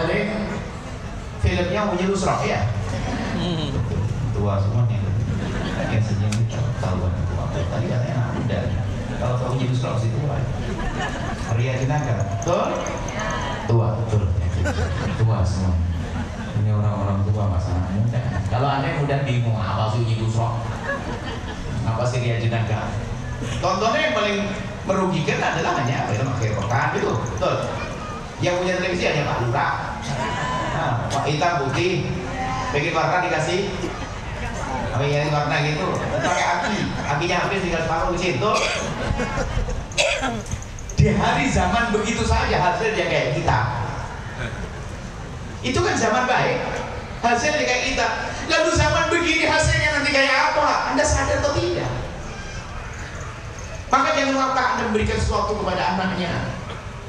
Alim filmnya Uji Lusrok ya. Tua semua nih. Yang senyum itu tahuan tua. Tadi katanya muda. Kalau tahu Uji Lusrok sih tua. Ria Jinaga, betul? Tua, betul. Tua semua. Ini orang-orang tua masalah muda. Kalau aneh muda bingung apa sih Uji Lusrok? Apa sih Ria Jinaga? Tontonnya yang paling merugikan adalah hanya film akhir pekan itu, betul. Yang punya televisi hanya Pak Lurah. Nah, Pak hitam putih, bikin warna dikasih, yang warna gitu, pakai akinya habis tinggal separuh di situ. Di hari zaman begitu saja hasilnya kayak kita. Itu kan zaman baik, hasilnya kayak kita. Lalu zaman begini hasilnya nanti kayak apa? Anda sadar atau tidak? Maka jangan lupa Anda memberikan sesuatu kepada anaknya.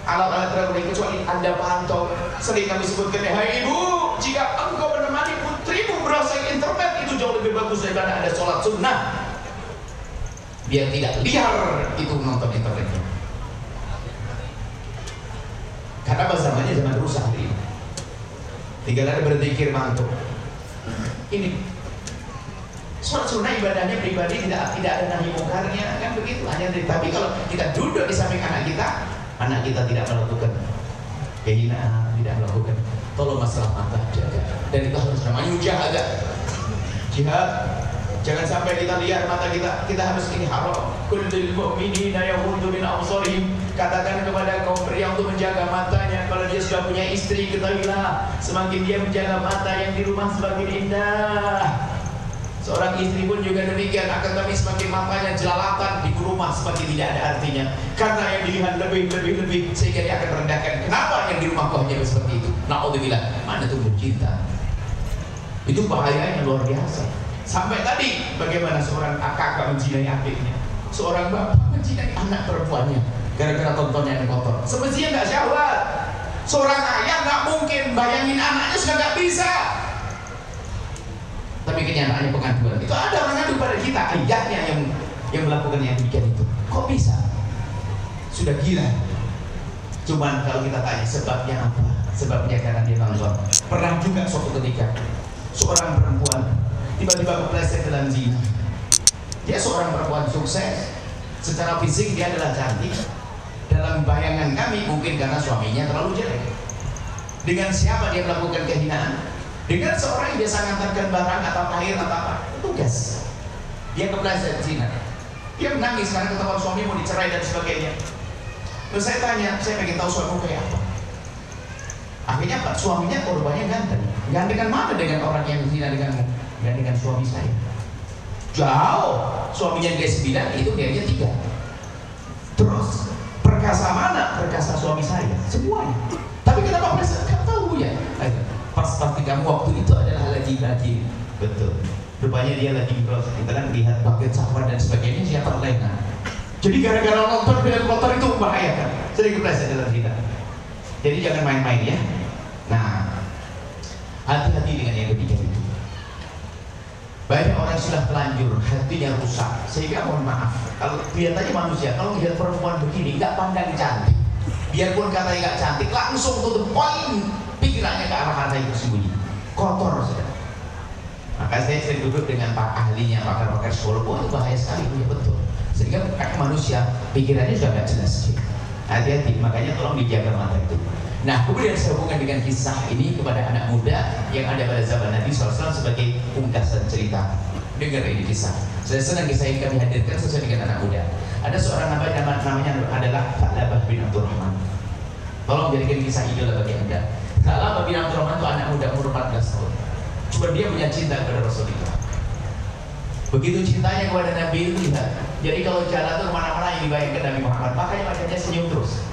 Alat-alat terbaik kecuali Anda pantau. Sering kami sebutkan, hai ibu, jika engkau menemani putrimu browsing internet itu jauh lebih bagus daripada Anda sholat sunnah. Biar tidak liar itu menonton internet. Karena zamannya zaman rusak ini. Tinggal ada berzikir mantuk. Ini sholat sunnah ibadahnya pribadi tidak ada nahi mungkarnya kan begitu hanya. Tapi kalau kita duduk di samping anak kita tidak melakukan kehinaan, tidak melakukan, tolong masalah mata jaga. Dan itu harus namanya mujahadah, jihad. Jangan sampai kita lihat mata kita harus ini haram. Kullil mu'minina yaghuddu min absarihim. Katakan kepada kaum pria untuk menjaga matanya. Kalau dia sudah punya istri, ketahuilah semakin dia menjaga mata yang di rumah semakin indah. Seorang istri pun juga demikian, akan tapi semakin matanya jelalatan di rumah semakin tidak ada artinya. Karena yang dilihat lebih sehingga dia akan merendahkan. Kenapa yang di rumah kau hanya seperti itu? Na'udzubillah, mana tumbuh cinta? Itu bahayanya luar biasa. Sampai tadi bagaimana seorang kakak mencintai adiknya, seorang bapak mencintai anak perempuannya gara-gara tontonnya yang kotor. Semestinya nggak syahwat. Seorang ayah nggak mungkin bayangin anaknya sudah nggak bisa. Tapi kenyataannya pengaduan itu ada orang ngadu pada kita, ayahnya yang melakukan yang demikian itu. Kok bisa? Sudah gila. Cuman kalau kita tanya sebabnya apa? Sebabnya karena dia nonton. Pernah juga suatu ketika seorang perempuan tiba-tiba kepleset dalam zina. Dia seorang perempuan sukses, secara fisik dia adalah cantik. Dalam bayangan kami mungkin karena suaminya terlalu jelek. Dengan siapa dia melakukan kehinaan? Dengan seorang yang biasa mengantarkan barang atau air atau apa, tugas. Dia kepleset zina. Dia menangis karena ketahuan suami mau dicerai dan sebagainya. Terus saya tanya, saya pengen tahu suamimu kayak apa. Akhirnya Pak suaminya korbannya ganteng. Gantengan mana dengan orang yang zina denganmu? Dengan suami saya. Jauh. Suaminya dia 9, itu dia 3. Terus perkasa mana? Perkasa suami saya. Semuanya. Tapi kenapa pleset? Gak tahu ya. Pas kamu waktu itu adalah lagi betul. Rupanya dia lagi proses. Kita kan lihat paket sahwat dan sebagainya, dia terlena. Jadi gara-gara nonton film kotor itu membahayakan. Sering kepleset dalam kita. Jadi jangan main-main ya. Nah, hati-hati dengan yang demikian itu. Banyak orang sudah telanjur, hatinya rusak. Sehingga mohon maaf, kalau kelihatannya manusia, kalau lihat perempuan begini, nggak pandang cantik. Biarpun katanya nggak cantik, langsung tutup poin. Pikirannya ke arah hati yang tersembunyi, kotor saja. Maka saya sering duduk dengan pak ahlinya, pakar-pakar psikolog, itu bahaya sekali, ya betul. Sehingga manusia pikirannya sudah nggak jelas. Hati-hati, makanya tolong dijaga mata itu. Nah, kemudian saya hubungkan dengan kisah ini kepada anak muda yang ada pada zaman Nabi SAW sebagai pungkasan cerita. Dengar ini kisah. Saya senang kisah ini kami hadirkan sesuai dengan anak muda. Ada seorang namanya adalah Tha'labah bin Abdurrahman. Tolong jadikan kisah idola bagi Anda. Tha'labah bin Abdurrahman itu anak muda umur 14 tahun. Cuma dia punya cinta kepada Rasulullah. Begitu cintanya kepada Nabi, lihat. Jadi kalau jalan itu kemana-mana yang dibayangkan Nabi Muhammad, makanya wajahnya senyum terus.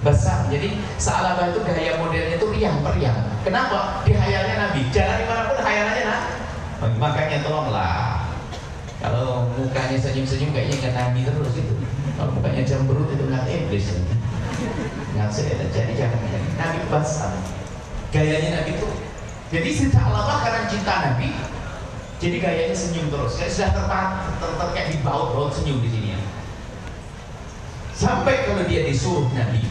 Besar. Jadi Tha'labah itu gaya modelnya itu riang periang. Kenapa? Di hayalnya Nabi. Jalan dimanapun hayalannya Makanya tolonglah. Kalau mukanya senyum-senyum kayaknya ingat Nabi terus itu. Kalau mukanya cemberut itu ingat iblis. Ingat saya. Jadi jangan Nabi basah. Gayanya Nabi itu. Jadi si Tha'labah karena cinta Nabi, jadi gayanya senyum terus. Saya sudah kayak di baut senyum di sini ya. Sampai kalau dia disuruh Nabi,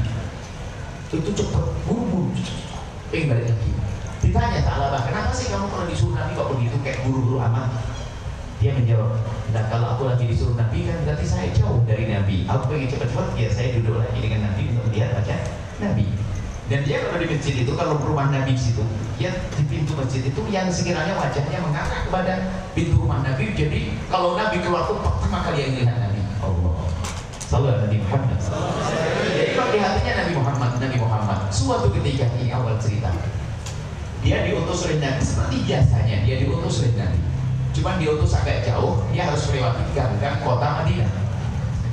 itu cepat buru-buru. pengen balik lagi. Ditanya Ta'labah, kenapa sih kamu kalau disuruh Nabi kok begitu kayak buru-buru amat? Dia menjawab, nah kalau aku lagi disuruh Nabi kan berarti saya jauh dari Nabi. Aku pengen cepat-cepat, ya saya duduk lagi dengan Nabi untuk melihat baca Nabi. Dan dia kalau di masjid itu, kalau rumah Nabi di situ, dia di pintu masjid itu yang sekiranya wajahnya mengarah kepada pintu rumah Nabi. Jadi kalau Nabi keluar itu pertama kali yang lihat Nabi. Allah. Sallallahu Nabi Muhammad. Jadi kalau di hatinya Nabi Muhammad. Suatu ketika ini awal cerita, dia diutus oleh Nabi seperti biasanya dia diutus oleh Nabi. Cuma diutus agak jauh, dia harus melewati gang-gang kota Madinah,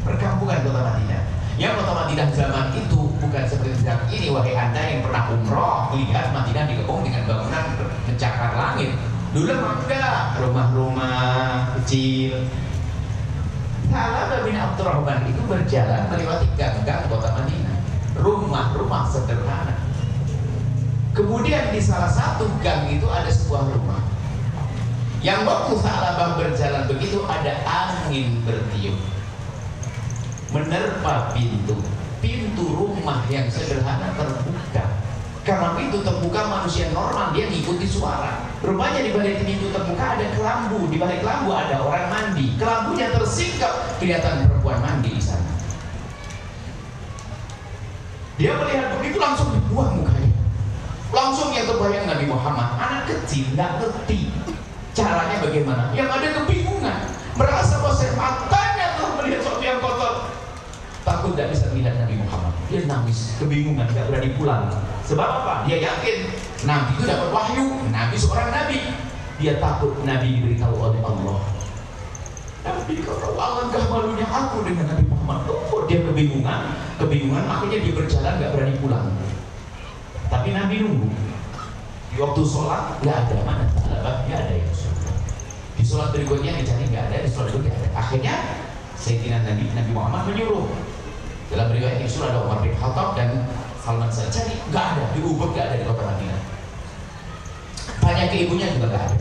perkampungan kota Madinah. Yang kota Madinah zaman itu bukan seperti zaman ini. Wahai anda yang pernah umroh, lihat Madinah dikepung dengan bangunan mencakar langit. Dulu enggak, rumah-rumah kecil. Ta'labah bin Abdurrahman itu berjalan melewati gang-gang kota Madinah, rumah-rumah sederhana. Kemudian di salah satu gang itu ada sebuah rumah. Yang waktu Ta'labah berjalan begitu, ada angin bertiup menerpa pintu rumah yang sederhana terbuka. Karena pintu terbuka, manusia normal dia ngikuti suara. Rupanya di balik pintu terbuka ada kelambu, di balik kelambu ada orang mandi. Kelambunya tersingkap, kelihatan perempuan mandi di sana. Dia melihat begitu langsung dibuang mukanya. Langsung yang terbayang Nabi Muhammad, anak kecil nggak ngerti caranya bagaimana. Yang ada kebingungan, merasa bahwa matanya telah melihat sesuatu yang kotor. Takut tidak bisa melihat Nabi Muhammad. Dia nangis, kebingungan, tidak berani pulang. Sebab apa? Dia yakin Nabi itu dapat wahyu, Nabi seorang Nabi. Dia takut Nabi diberitahu oleh Allah. Nabi kata, alangkah malunya aku dengan Nabi Muhammad. Oh, dia kebingungan, akhirnya dia berjalan, nggak berani pulang. Tapi Nabi nunggu. Di waktu sholat nggak ada, mana Ta'labah, nggak ada yang sholat. Di sholat berikutnya dicari nggak ada, di sholat berikutnya nggak ada. Akhirnya Sayyidina Nabi Muhammad menyuruh. Dalam riwayat itu ada Umar bin Khattab dan Salman Al-Farisi, nggak ada, di Ubud nggak ada di kota Madinah. Tanya ke ibunya juga nggak ada.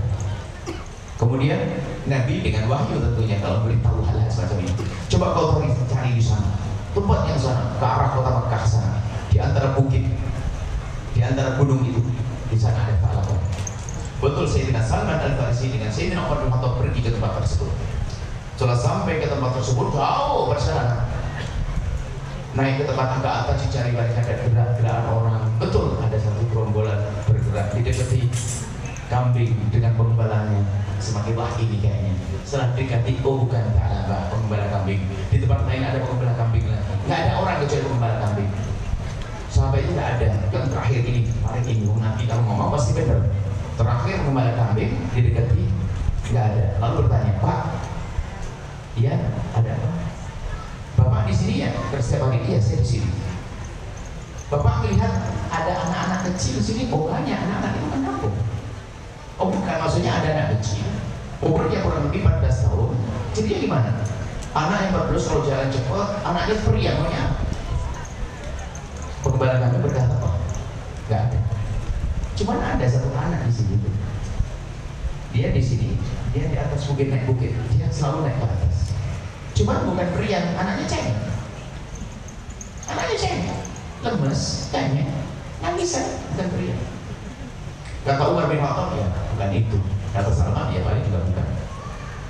Kemudian Nabi dengan wahyu tentunya kalau beritahu hal-hal semacam ini. Coba kau cari di sana, tempat yang sana, ke arah kota Makkah sana, di antara bukit, di antara gunung itu, di sana ada Ta'labah. Betul, Sayyidina Salman Al-Farisi dengan Sayyidina Umar bin Khattab pergi ke tempat tersebut. Setelah sampai ke tempat tersebut, jauh perjalanan. Naik ke tempat agak atas dicari balik ada gerak-gerakan orang. Betul, ada satu gerombolan bergerak di dekati kambing dengan penggembalanya. Semakin wah ini kayaknya. Setelah dekati, oh bukan Ta'labah, penggembala kambing. Di tempat lain ada penggembala kambing lagi. Nggak ada orang kecuali penggembala kambing. Sampai itu nggak ada. Yang terakhir ini, paling ini nanti kalau ngomong pasti benar. Terakhir penggembala kambing didekati, nggak ada. Lalu bertanya, Pak, iya ada apa? Bapak di sini ya? Setiap hari iya saya di sini. Bapak melihat ada anak-anak kecil di sini. Oh banyak anak-anak itu kan kampung. Oh bukan, maksudnya ada anak kecil. Umurnya kurang lebih 14 tahun. Jadinya gimana? Anak yang 14 kalau jalan cepat, anaknya pria maunya. Penggembala kami berkata, oh nggak ada. Cuman ada satu anak di sini. Dia di sini, dia di atas bukit, naik bukit. Dia selalu naik ke atas. Cuman bukan pria, anaknya cengeng. Anaknya cengeng, lemes, cengeng, nangisan, bukan pria. Kata Umar bin Khattab, ya bukan itu. Kata Salman, ya paling juga bukan.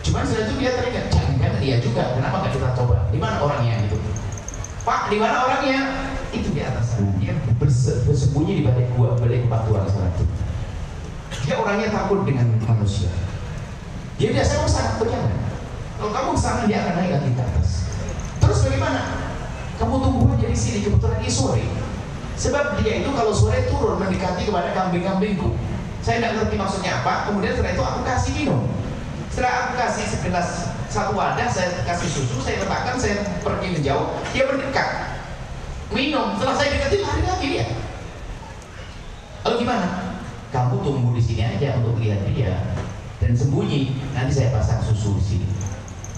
Cuman setelah itu dia teringat, jangan dia juga. Kenapa nggak kita coba? Di mana orangnya itu? Pak, di mana orangnya? Itu di atas sana. Dia bersembunyi di balik gua, balik batuan sana itu. Dia orangnya takut dengan manusia. Dia biasanya sangat berjalan. Kalau kamu kesana dia akan naik lagi ke atas. Terus bagaimana? Kamu tunggu aja di sini, kebetulan ini sore. Sebab dia itu kalau sore turun mendekati kepada kambing-kambingku. Saya tidak ngerti maksudnya apa. Kemudian setelah itu aku kasih minum. Setelah aku kasih segelas satu wadah, saya kasih susu, saya letakkan, saya pergi menjauh. Dia mendekat, minum. Setelah saya dekati lari lagi dia. Lalu gimana? Kamu tunggu di sini aja untuk lihat dia dan sembunyi. Nanti saya pasang susu di sini.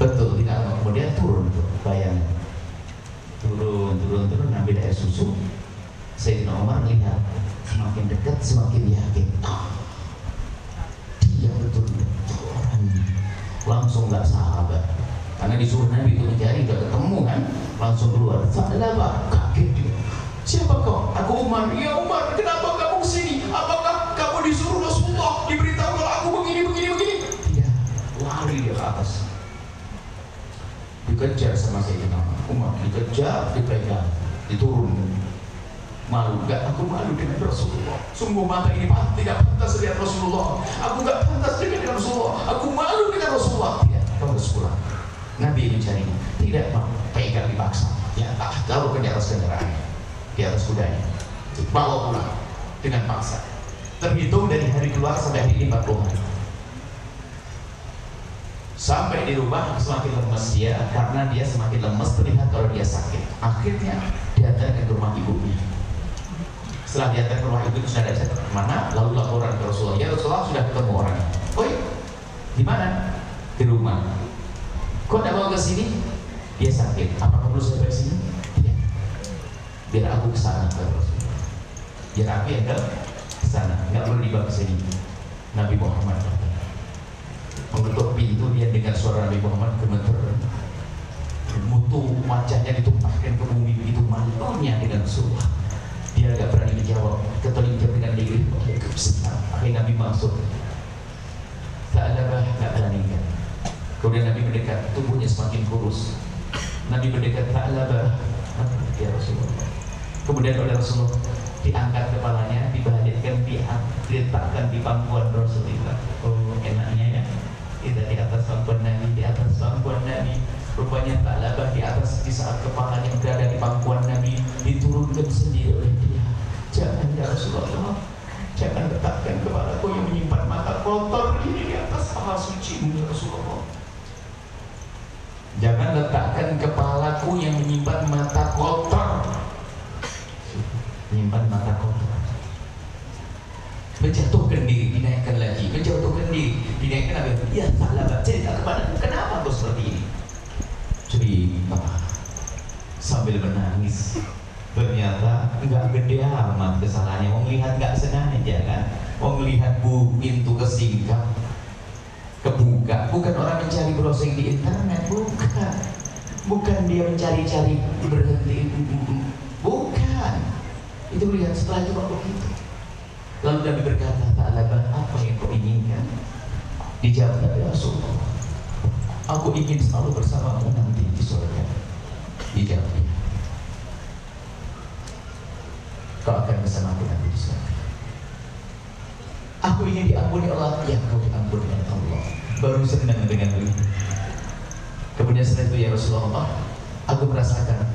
Betul, tidak lama kemudian turun tuh, bayangin. Turun, ambil air susu. Sayyidina Umar melihat, semakin dekat semakin yakin. Dia betul-betul orang ini. Langsung nggak sahabat. Karena disuruh Nabi itu mencari, udah ketemu kan, langsung keluar. Ta'labah, kaget dia. Siapa kau? Aku Umar. Ya Umar, kenapa kamu kesini? dikejar sama Sayyidina Umar, dikejar, dipegang, diturun. Malu gak? Aku malu dengan Rasulullah. Sungguh mata ini tidak pantas lihat Rasulullah. Aku gak pantas dengan Rasulullah. Aku malu dengan Rasulullah. Tidak, kamu harus pulang. Nabi mencari, tidak mau pegang dipaksa. Ya, tak taruh ke atas kendaraan, di atas kudanya, bawa pulang dengan paksa. Terhitung dari hari keluar sampai hari 40 hari. Sampai di rumah semakin lemes dia, karena dia semakin lemes terlihat kalau dia sakit. Akhirnya diantarkan ke rumah ibunya. Setelah diantar ke rumah ibu itu sudah bisa kemana, lalu laporan ke Rasulullah. Ya Rasulullah, sudah ketemu orang. Oh iya, di mana? Di rumah. Kok tidak bawa ke sini? Dia sakit. Apakah perlu saya ke sini? Tidak. Biar aku ke sana ke Rasulullah. Biar aku yang ke sana. Nggak perlu dibawa ke sini. Nabi Muhammad mengetuk pintu, dia dengar suara Nabi Muhammad gemeter. Mutu wajahnya ditumpahkan ke bumi, begitu malunya dengan Rasulullah. Dia agak berani menjawab, ketelinjam dengan diri. Akhirnya Nabi masuk. Tak ada nggak berani kan. Kemudian Nabi mendekat, tubuhnya semakin kurus. Nabi mendekat, tak ada ya Rasulullah. Kemudian oleh Rasulullah diangkat kepalanya, dibalikkan, diletakkan di pangkuan Rasulullah. Oh enaknya ya, kita di atas pangkuan Nabi, di atas pangkuan Nabi. Rupanya tak labah di atas, di saat kepalanya berada di pangkuan Nabi, diturunkan sendiri oleh dia. Jangan ya Rasulullah, jangan letakkan kepalaku yang menyimpan mata kotor ini di atas paha suci ya Rasulullah. Jangan letakkan kepalaku yang menyimpan mata kotor. Menyimpan mata kotor. Menjatuhkan diri, dinaikkan lagi. Menjatuhkan diri, dinaikkan lagi. Ya tak labah, cerita kepadaku, kenapa kau seperti ini? Cerita sambil menangis. Ternyata enggak gede amat kesalahannya. Mau lihat enggak sengaja kan? Mau lihat pintu kesingkap, kebuka. Bukan orang mencari browsing di internet, bukan dia mencari-cari berhenti, bukan. Itu lihat setelah itu kok begitu. Lalu Nabi berkata, Ta'ala, apa yang kau inginkan? Dijawab Nabi Rasulullah, aku ingin selalu bersamamu nanti di surga. Dijawab dia, kau akan bersamaku nanti di surga. Aku ingin diampuni Allah. Ya, kau diampuni oleh Allah. Baru senang dengan itu. Kemudian setelah itu, ya Rasulullah, aku merasakan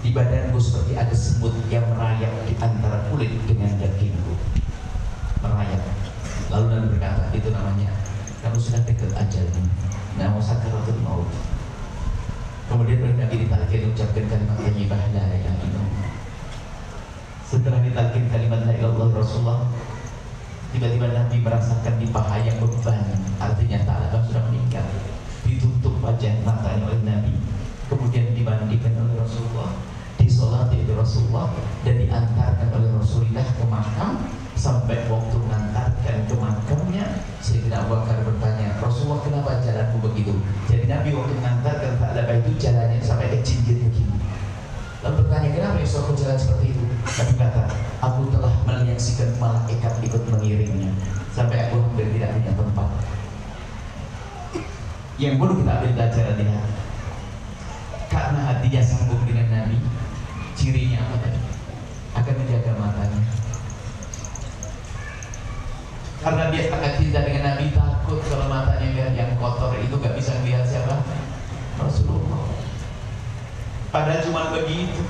di badanku seperti ada semut yang merayap di antara kulit dengan dagingku. Merayap. Lalu Nabi berkata, itu namanya kamu sudah dekat ajalmu. Nama sakaratul maut. Kemudian Nabi ditalkin ucapkan kalimat thayyibah la ilaha illallah. Setelah ditalkin kalimat la ilaha illallah Rasulullah, tiba-tiba Nabi merasakan di paha yang beban, artinya Ta'ala sudah meninggal. Ditutup wajah matanya oleh Nabi, kemudian dimandikan oleh Rasulullah, disolati oleh Rasulullah, dan diantarkan oleh Rasulullah ke makam. Sampai waktu mengantarkan ke makamnya, Sayyidina Abu Bakar bertanya, Rasulullah, kenapa jalanmu begitu? Jadi Nabi waktu mengantarkan Ta'ala itu jalannya sampai ke cincin begini. Lalu bertanya, kenapa ya aku jalan seperti itu? Nabi kata, aku telah menyaksikan malaikat ikut mengiringnya sampai aku hampir tidak punya tempat. Yang perlu kita ambil pelajaran lihat, karena hatinya sambung dengan Nabi, cirinya apa tadi? Akan menjaga matanya. Karena dia sangat cinta dengan Nabi, takut kalau matanya lihat yang kotor itu gak bisa melihat siapa? Rasulullah. Padahal cuma begitu.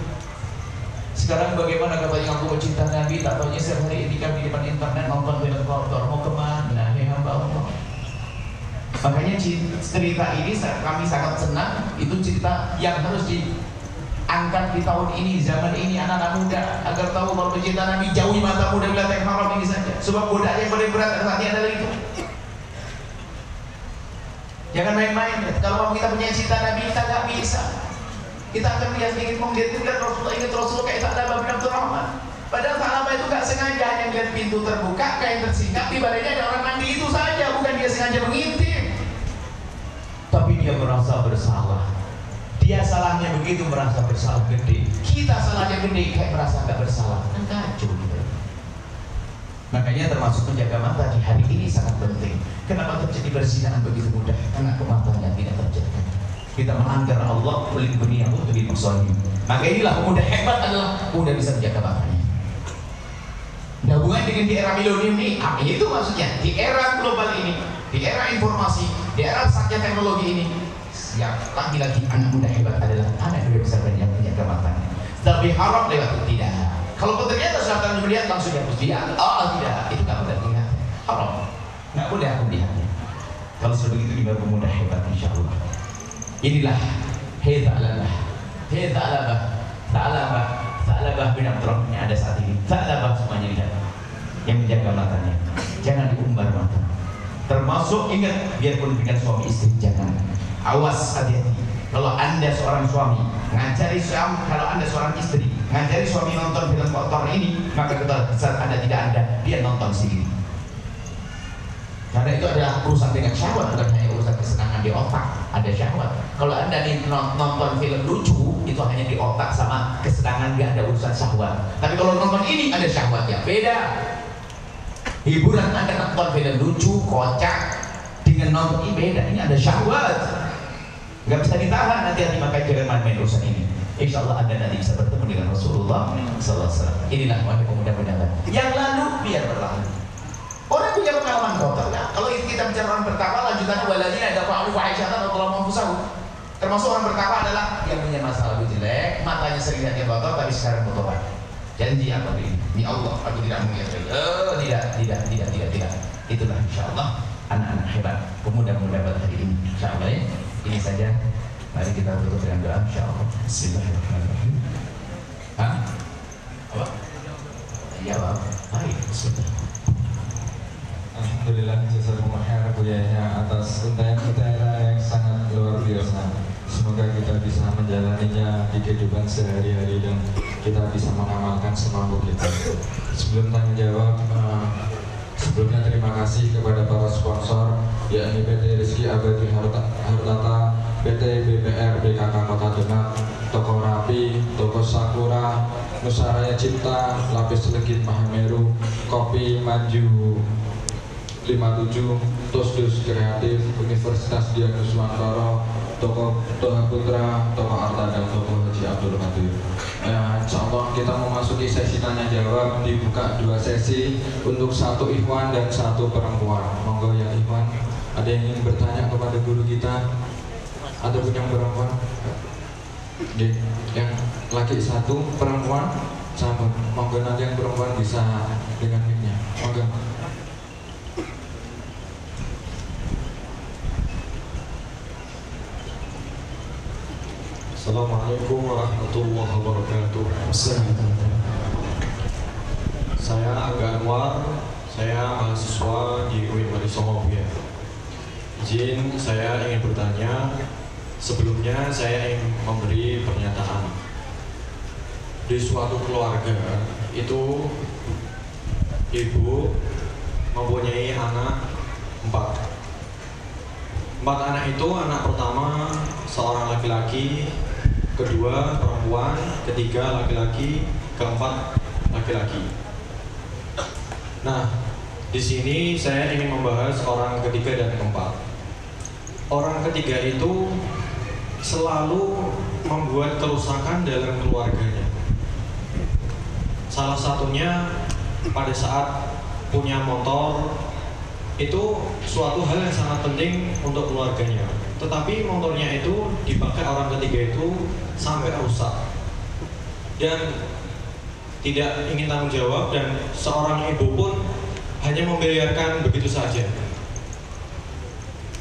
Sekarang bagaimana katanya aku mencinta Nabi, tak tahunya setiap hari ini kami di depan internet nonton film kotor. Mau kemana? Ya hamba Allah. Makanya cerita ini kami sangat senang. Itu cerita yang harus diangkat di tahun ini, zaman ini, anak-anak muda, agar tahu kalau mencinta Nabi, jauhi matamu dari lihat yang haram ini saja. Sebab godaan yang paling berat saat ini adalah itu. Jangan main-main. Kalau mau kita punya cinta Nabi, kita nggak bisa. Kita akan lihat ingin melihat Rasulullah, ingat Rasulullah kayak Sa'labah bin Abdurrahman. Padahal Sa'labah itu gak sengaja, hanya lihat pintu terbuka, kain tersingkap, di badannya ada orang mandi, itu saja, bukan dia sengaja mengintip. Tapi dia merasa bersalah. Dia salahnya begitu, merasa bersalah gede. Kita salahnya gede, kayak merasa gak bersalah. Kan kacau gitu. Makanya termasuk menjaga mata di hari ini sangat penting. Kenapa terjadi perzinahan begitu mudah? Karena kematanya tidak terjaga. Kita melanggar Allah, melindungi Allah untuk dipersoalkan. Maka inilah pemuda hebat adalah pemuda bisa menjaga bapaknya. Nah, hubungan dengan di era milenium ini, apa itu maksudnya? Di era global ini, di era informasi, di era pesatnya teknologi ini, yang lagi-lagi anak muda hebat adalah anak yang bisa menjaga bapaknya. Tapi harap lewat tidak. Kalau ternyata sudah melihat langsung dihapus dia, tidak, itu nggak boleh lihat. Haram, nggak boleh aku lihatnya. Kalau sudah begitu juga pemuda hebat, insya Allah. Inilah Tha'labah bin Abdurrahman yang ada saat ini. Tha'labah semuanya lihat, yang menjaga matanya, jangan diumbar mata. Termasuk ingat, biarpun dengan suami istri, jangan. Awas, hati-hati. Kalau anda seorang suami ngajari suami, kalau anda seorang istri ngajari suami nonton film kotor ini, maka saat anda tidak ada, dia nonton sendiri. Karena itu adalah urusan dengan syahwat, bukan hanya urusan kesenangan di otak, ada syahwat. Kalau anda nonton film lucu, itu hanya di otak sama kesenangan, dia ada urusan syahwat. Tapi kalau nonton ini ada syahwat, ya beda. Hiburan anda nonton film lucu, kocak, dengan nonton ini beda, ini ada syahwat. Gak bisa ditahan, hati-hati, makanya jangan main-main urusan ini. Insya Allah anda nanti bisa bertemu dengan Rasulullah SAW. Inilah wahai pemuda-pemuda yang lalu biar berlalu. Orang punya pengalaman kotor. Nah, kalau kita bicara orang bertakwa, lanjutannya waladina ada fa'alu fahisyatan atau Allah mampusahu. Termasuk orang bertakwa adalah yang punya masa lalu jelek, matanya sering lihat yang kotor, tapi sekarang bertobat. Janji apa ini? Ini Allah, aku tidak melihat lagi. Tidak. Itulah insya Allah anak-anak hebat, pemuda-pemuda hebat hari ini. Insya Allah ya. Ini saja. Mari kita tutup dengan doa. Insya Allah. Bismillahirrahmanirrahim. Apa? Ya, Pak. Baik. Bismillah. Alhamdulillah, jazakumullah khairan atas untayan-untayan yang sangat luar biasa. Semoga kita bisa menjalaninya di kehidupan sehari-hari dan kita bisa mengamalkan semampu kita. Sebelum tanya jawab, sebelumnya terima kasih kepada para sponsor, yakni PT Rizki Abadi Hartata, PT BPR BKK Kota Demak, Toko Rapi, Toko Sakura, Nusaraya Cipta, Lapis Legit Mahameru, Kopi Maju 57, Tosdus Kreatif, Universitas Dianus Wantoro, Toko Toha Putra, Toko Arta, dan Toko Haji Abdul Qadir. Insya Allah kita memasuki sesi tanya jawab, dibuka 2 sesi untuk 1 ikhwan dan 1 perempuan. Monggo yang ikhwan, ada yang ingin bertanya kepada guru kita? Ada pun yang perempuan? Oke, yang laki 1, perempuan 1. Monggo nanti yang perempuan bisa dengan mic-nya. Monggo. Assalamualaikum warahmatullahi wabarakatuh. Saya Aga Anwar, saya mahasiswa di UIN Marisomo. Izin saya ingin bertanya. Sebelumnya saya ingin memberi pernyataan. Di suatu keluarga itu ibu mempunyai anak 4 anak itu, anak pertama seorang laki-laki, kedua perempuan, ketiga laki-laki, keempat laki-laki. Nah, di sini saya ingin membahas orang ketiga dan keempat. Orang ketiga itu selalu membuat kerusakan dalam keluarganya. Salah satunya pada saat punya motor, itu suatu hal yang sangat penting untuk keluarganya. Tetapi motornya itu dipakai orang ketiga itu sampai rusak dan tidak ingin tanggung jawab, dan seorang ibu pun hanya membiarkan begitu saja.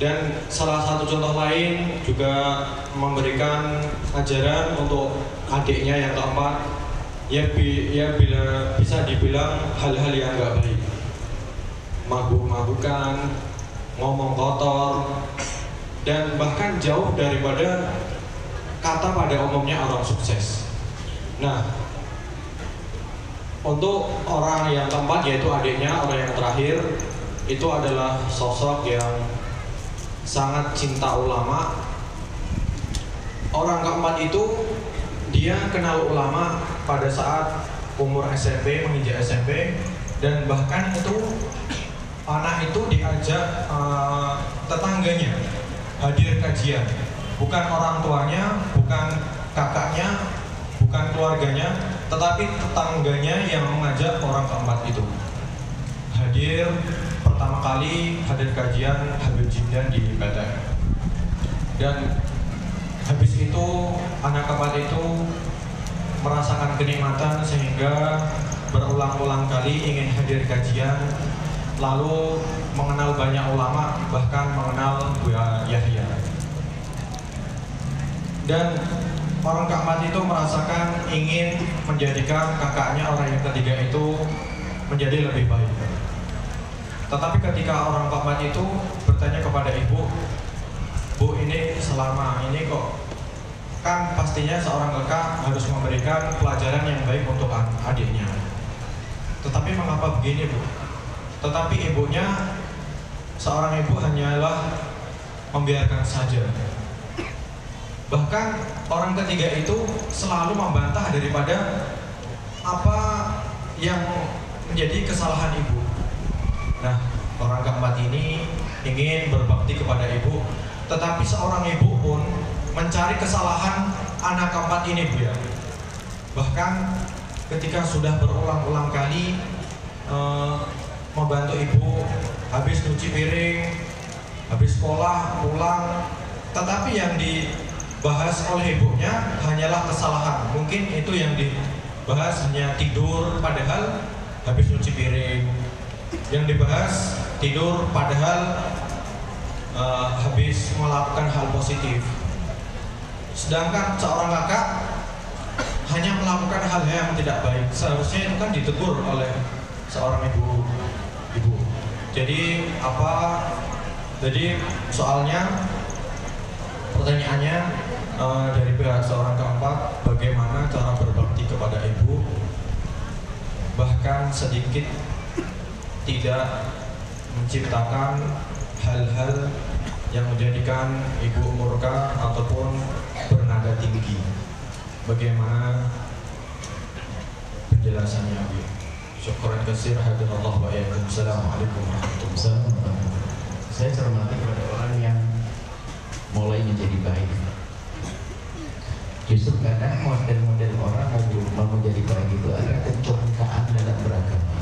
Dan salah satu contoh lain juga memberikan ajaran untuk adiknya yang keempat, ya bila bisa dibilang hal-hal yang enggak baik, mabuk-mabukan, ngomong kotor, dan bahkan jauh daripada kata pada umumnya orang sukses. Nah, untuk orang yang keempat, yaitu adiknya, orang yang terakhir, itu adalah sosok yang sangat cinta ulama. Orang keempat itu dia kenal ulama pada saat umur SMP, menginjak SMP, dan bahkan itu anak itu diajak tetangganya hadir kajian. bukan orang tuanya, bukan kakaknya, bukan keluarganya, tetapi tetangganya yang mengajak orang keempat itu hadir pertama kali hadir kajian Habib Jimdan di Batang. Dan habis itu anak keempat itu merasakan kenikmatan sehingga berulang-ulang kali ingin hadir kajian, lalu mengenal banyak ulama, bahkan mengenal Buya Yahya. Dan orang keempat itu merasakan ingin menjadikan kakaknya orang yang ketiga itu menjadi lebih baik. Tetapi ketika orang keempat itu bertanya kepada ibu, "Bu, ini selama ini kok kan pastinya seorang kakak harus memberikan pelajaran yang baik untuk adiknya. Tetapi mengapa begini, Bu?" Tetapi ibunya, seorang ibu hanyalah membiarkan saja. Bahkan orang ketiga itu selalu membantah daripada apa yang menjadi kesalahan ibu. Nah, orang keempat ini ingin berbakti kepada ibu, tetapi seorang ibu pun mencari kesalahan anak keempat ini, Bu ya. Bahkan ketika sudah berulang-ulang kali membantu ibu, habis cuci piring, habis sekolah, pulang, tetapi yang dibahas oleh ibunya hanyalah kesalahan. Mungkin itu yang dibahas hanya tidur, padahal habis cuci piring. Yang dibahas tidur, padahal habis melakukan hal positif. Sedangkan seorang kakak hanya melakukan hal-hal yang tidak baik. Seharusnya itu kan ditegur oleh seorang ibu. Jadi Jadi soalnya, pertanyaannya dari pihak seorang keempat, bagaimana cara berbakti kepada ibu, bahkan sedikit tidak menciptakan hal-hal yang menjadikan ibu murka ataupun bernada tinggi. Bagaimana penjelasannya, Bu? Syukran katsir, hadanallah wa iyyakum. Assalamualaikum warahmatullahi wabarakatuh. Saya cermati kepada orang yang mulai menjadi baik. Justru kadang model-model orang mau menjadi baik itu ada kecongkaan dalam beragama.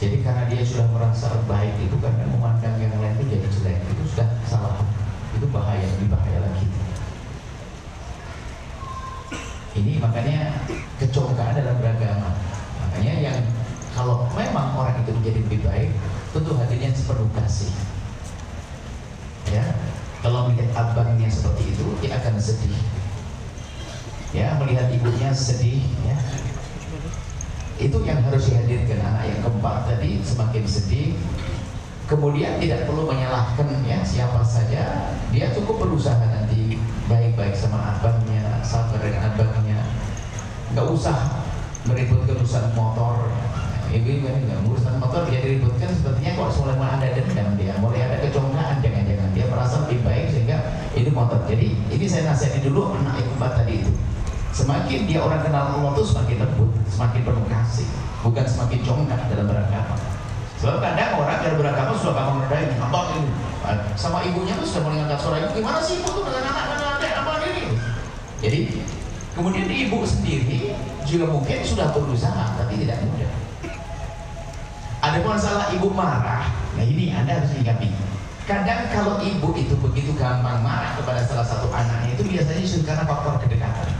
Jadi karena dia sudah merasa baik itu, karena memandang yang lain itu jadi jelek, itu sudah salah. Itu bahaya, lebih bahaya lagi. Ini makanya kecongkaan dalam beragama. Makanya yang kalau memang orang itu menjadi lebih baik, tentu hatinya sepenuh kasih. Ya, kalau melihat abangnya seperti itu, dia akan sedih. Ya, melihat ibunya sedih. Ya, itu yang harus dihadirkan. Anak yang keempat tadi semakin sedih. Kemudian tidak perlu menyalahkan ya siapa saja. Dia cukup berusaha nanti baik-baik sama abangnya, sabar dengan abangnya. Nggak usah meributkan urusan motor. Ibu nggak urusan motor dia diributkan, sepertinya kok mulai ada dendam dia, mulai ada kecongkaan, jangan-jangan dia merasa lebih baik sehingga itu motor. Jadi ini saya nasihati dulu anak yang keempat tadi itu. Semakin dia orang kenal Allah itu semakin lembut, semakin penuh kasih, bukan semakin congkak dalam beragama. Sebab kadang orang dalam beragama sudah gampang meredain, abang ini sama ibunya tuh sudah mulai ngangkat suara, gimana sih ibu tuh dengan anak-anak abang ini? Jadi kemudian ibu sendiri juga mungkin sudah berusaha, tapi tidak mudah. Ada masalah ibu marah, nah ini Anda harus sikapi. Kadang kalau ibu itu begitu gampang marah kepada salah satu anaknya, itu biasanya karena faktor kedekatan.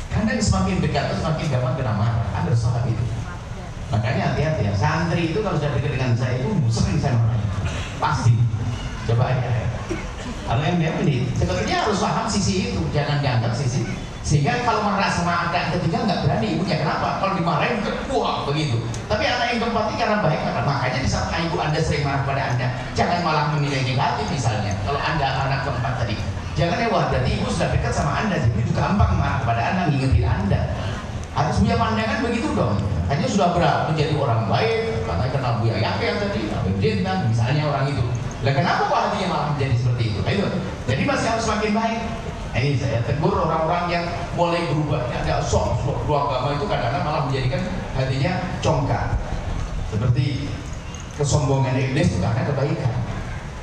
Kadang semakin dekat semakin gampang kena marah. Anda harus paham itu. Makanya hati-hati ya, santri itu kalau sudah dekat dengan saya itu sering saya marah. Pasti. Coba aja. Kalau yang dia ini, sebetulnya harus paham sisi itu, jangan dianggap sisi. Sehingga kalau marah sama anak ketiga nggak berani ibunya, kenapa? Kalau dimarahin wah begitu. Tapi anak yang keempat ini karena baik, makanya di saat ibu Anda sering marah pada Anda, jangan malah menilai negatif misalnya. Kalau Anda anak keempat tadi, jangan wah berarti ibu sudah dekat sama Anda, jadi itu gampang marah kepada Anda, ngingetin Anda. Harus punya pandangan begitu dong. Hanya sudah berat menjadi orang baik, karena kenal Buya Yahya tadi, Habib Jimdan, misalnya orang itu. Lah kenapa kok hatinya malah menjadi seperti itu? Ayo, jadi masih harus semakin baik. Ini saya tegur orang-orang yang mulai berubah, agak sok agama itu kadang-kadang malah menjadikan hatinya congkak. Seperti kesombongan iblis itu karena kebaikan.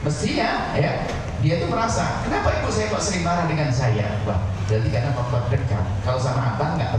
Mestinya ya dia tuh merasa, kenapa ibu saya kok sering marah dengan saya? Wah, berarti karena faktor dekat. Kalau sama abang nggak